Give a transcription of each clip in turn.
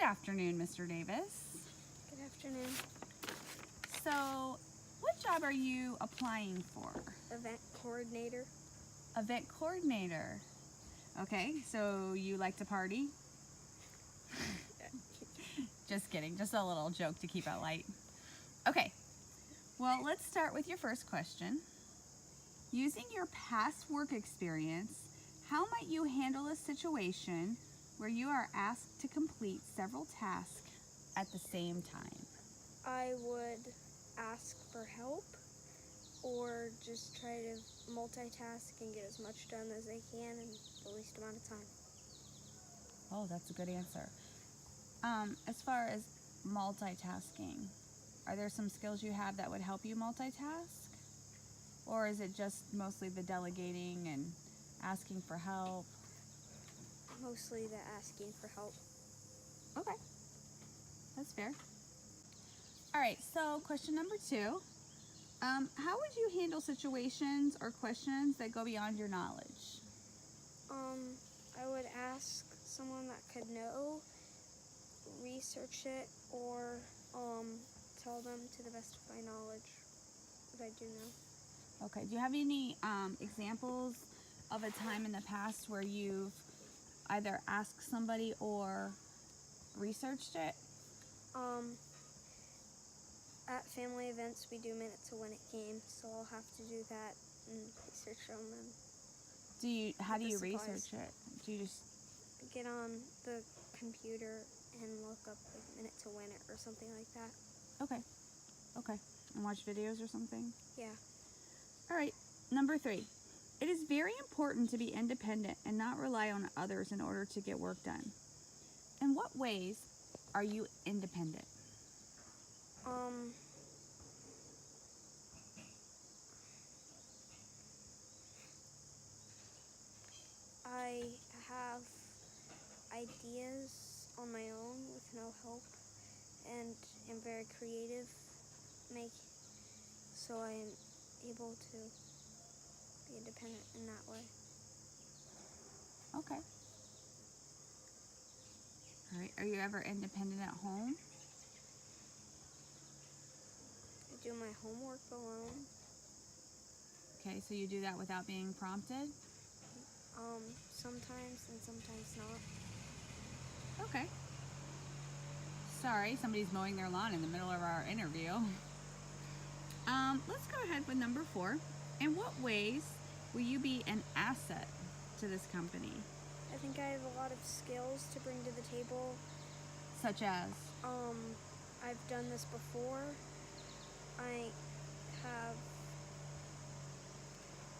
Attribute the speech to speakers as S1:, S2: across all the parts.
S1: afternoon, Mr. Davis.
S2: Good afternoon.
S1: So, what job are you applying for?
S2: Event coordinator.
S1: Event coordinator. Okay, so you like to party? Just kidding, just a little joke to keep it light. Okay, well, let's start with your first question. Using your past work experience, how might you handle a situation where you are asked to complete several tasks at the same time?
S2: I would ask for help or just try to multitask and get as much done as I can in the least amount of time.
S1: Oh, that's a good answer. As far as multitasking, are there some skills you have that would help you multitask? Or is it just mostly the delegating and asking for help?
S2: Mostly the asking for help.
S1: Okay, that's fair. All right, so question number 2. How would you handle situations or questions that go beyond your knowledge?
S2: I would ask someone that could know, research it, or tell them to the best of my knowledge what I do know.
S1: Okay, do you have any examples of a time in the past where you've either asked somebody or researched it?
S2: At family events, we do minute to win it games, so I'll have to do that and research on them.
S1: How do you
S2: supplies.
S1: research it? Do you just
S2: Get on the computer and look up like minute to win it or something like that.
S1: okay, and watch videos or something?
S2: Yeah.
S1: All right, number 3. It is very important to be independent and not rely on others in order to get work done. In what ways are you independent?
S2: I have ideas on my own with no help and am very creative, so I am able to be independent in that way.
S1: Okay. All right, are you ever independent at home?
S2: I do my homework alone.
S1: Okay, so you do that without being prompted?
S2: Sometimes and sometimes not.
S1: Okay. Sorry, somebody's mowing their lawn in the middle of our interview. Let's go ahead with number 4. In what ways will you be an asset to this company?
S2: I think I have a lot of skills to bring to the table.
S1: Such as?
S2: I've done this before. I have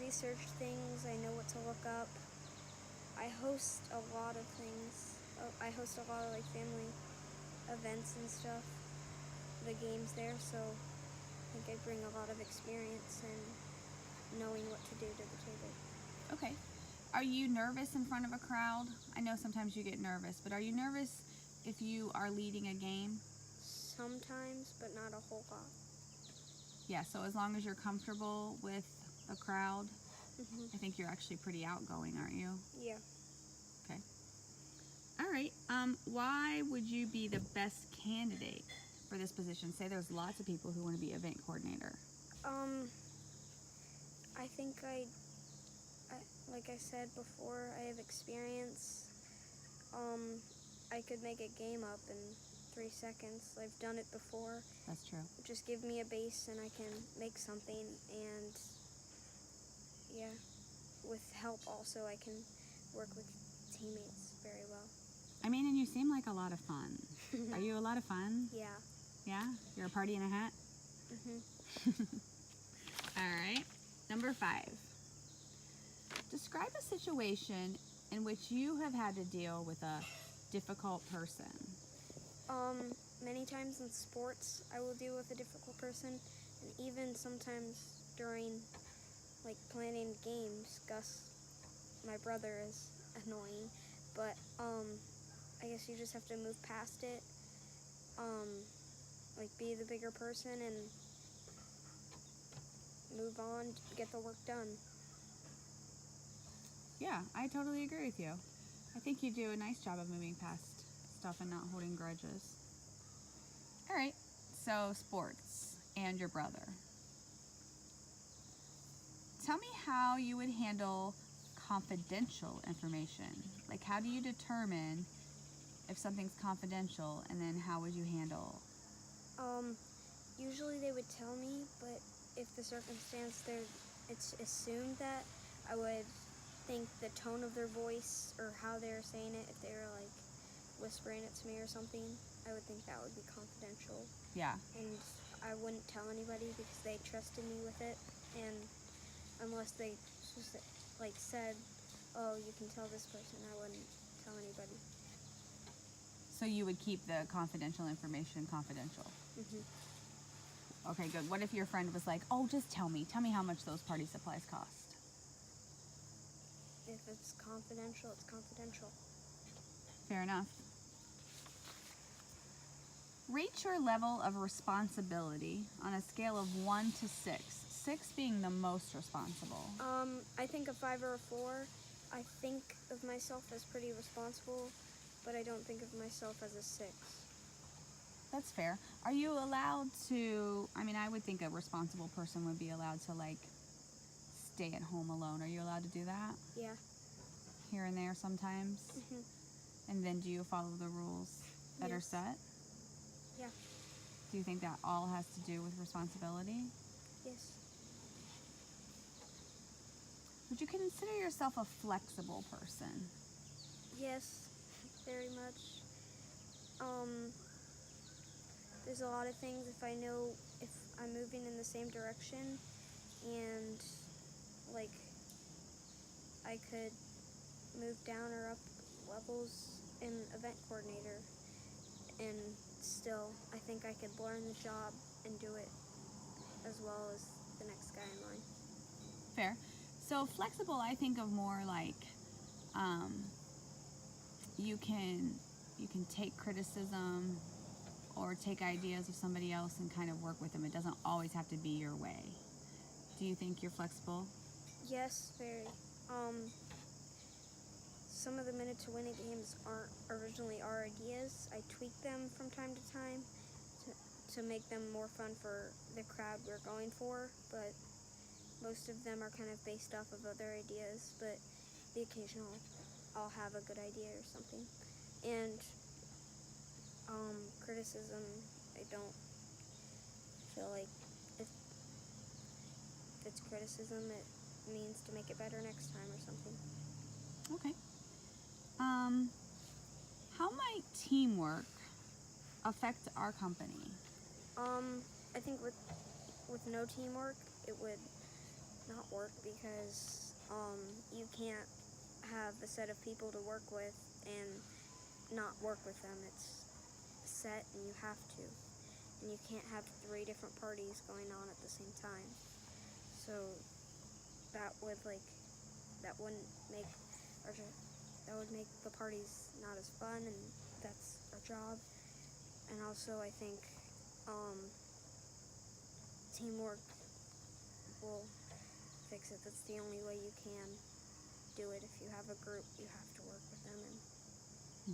S2: researched things. I know what to look up. I host a lot of things. I host a lot of family events and stuff, the games there, so I think I bring a lot of experience and knowing what to do to the table.
S1: Okay. Are you nervous in front of a crowd? I know sometimes you get nervous, but are you nervous if you are leading a game?
S2: Sometimes, but not a whole lot.
S1: Yeah, so as long as you're comfortable with a crowd,
S2: Mm-hmm.
S1: I think you're actually pretty outgoing, aren't you?
S2: Yeah.
S1: Okay. All right. Why would you be the best candidate for this position? Say there's lots of people who want to be event coordinator.
S2: I think like I said before, I have experience. I could make a game up in 3 seconds. I've done it before.
S1: That's true.
S2: Just give me a base and I can make something, and yeah, with help also I can work with teammates very well.
S1: I mean, and you seem like a lot of fun. Are you a lot of fun?
S2: Yeah.
S1: Yeah? You're a party in a hat?
S2: Mhm.
S1: All right. Number 5. Describe a situation in which you have had to deal with a difficult person.
S2: Many times in sports, I will deal with a difficult person, and even sometimes during planning games, Gus, my brother, is annoying, but I guess you just have to move past it, be the bigger person and move on, get the work done.
S1: Yeah, I totally agree with you. I think you do a nice job of moving past stuff and not holding grudges. All right, so sports and your brother. Tell me how you would handle confidential information. Like, how do you determine if something's confidential, and then how would you handle?
S2: Usually they would tell me, but if the circumstance it's assumed that I would think the tone of their voice or how they're saying it, if they were like whispering it to me or something, I would think that would be confidential.
S1: Yeah.
S2: And I wouldn't tell anybody because they trusted me with it, and unless they just like said, oh, you can tell this person, I wouldn't tell anybody.
S1: So you would keep the confidential information confidential?
S2: Mhm.
S1: Okay, good. What if your friend was like, oh, just tell me how much those party supplies cost?
S2: If it's confidential, it's confidential.
S1: Fair enough. Rate your level of responsibility on a scale of 1 to 6. 6 being the most responsible.
S2: I think a 5 or a 4. I think of myself as pretty responsible, but I don't think of myself as a 6.
S1: That's fair. Are you allowed to, I would think a responsible person would be allowed to, like, stay at home alone. Are you allowed to do that?
S2: Yeah.
S1: Here and there sometimes?
S2: Mhm.
S1: And then do you follow the rules that are
S2: Yes.
S1: set?
S2: Yeah.
S1: Do you think that all has to do with responsibility?
S2: Yes.
S1: Would you consider yourself a flexible person?
S2: Yes, very much. There's a lot of things if I know if I'm moving in the same direction and like I could move down or up levels in event coordinator, and still I think I could learn the job and do it as well as the next guy in line.
S1: Fair. So flexible, I think of more like you can take criticism or take ideas of somebody else and kind of work with them. It doesn't always have to be your way. Do you think you're flexible?
S2: Yes, very. Some of the minute to win it games aren't originally our ideas. I tweak them from time to time to make them more fun for the crowd we're going for, but most of them are kind of based off of other ideas, but the occasional I'll have a good idea or something. And criticism, I don't feel like if it's criticism, it means to make it better next time or something.
S1: Okay. How might teamwork affect our company?
S2: I think with no teamwork, it would not work because you can't have a set of people to work with and not work with them. It's set and you have to. And you can't have 3 different parties going on at the same time. So that would make the parties not as fun, and that's our job. And also I think teamwork will fix it. That's the only way you can do it. If you have a group, you have to work with them and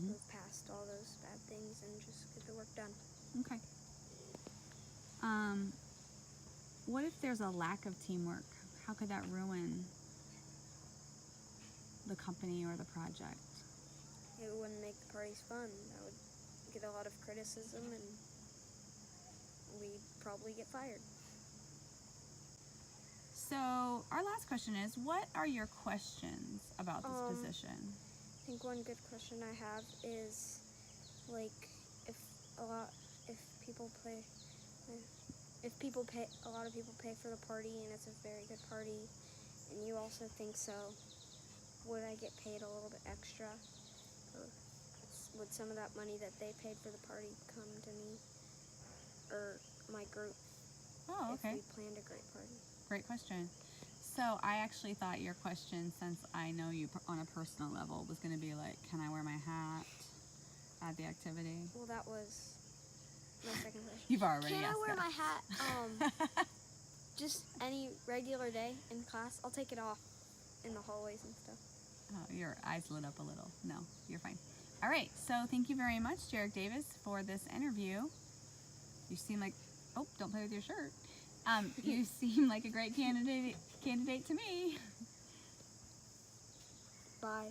S2: move past all those bad things and just get the work done.
S1: Okay. What if there's a lack of teamwork? How could that ruin the company or the project?
S2: It wouldn't make the parties fun. That would get a lot of criticism and we'd probably get fired.
S1: So our last question is, what are your questions about this position?
S2: I think one good question I have is, like, if a lot of people pay for the party and it's a very good party, and you also think so, would I get paid a little bit extra? Or would some of that money that they paid for the party come to me or my group?
S1: Oh, okay.
S2: If we planned a great party.
S1: Great question. So I actually thought your question, since I know you on a personal level, was going to be like, can I wear my hat at the activity?
S2: Well, that was my second question.
S1: You've already
S2: Can
S1: asked
S2: I wear
S1: that.
S2: my hat just any regular day in class? I'll take it off in the hallways and stuff.
S1: Oh, your eyes lit up a little. No, you're fine. All right, so thank you very much, Jerrick Davis, for this interview. You seem like, oh, don't play with your shirt. You seem like a great candidate to me.
S2: Bye.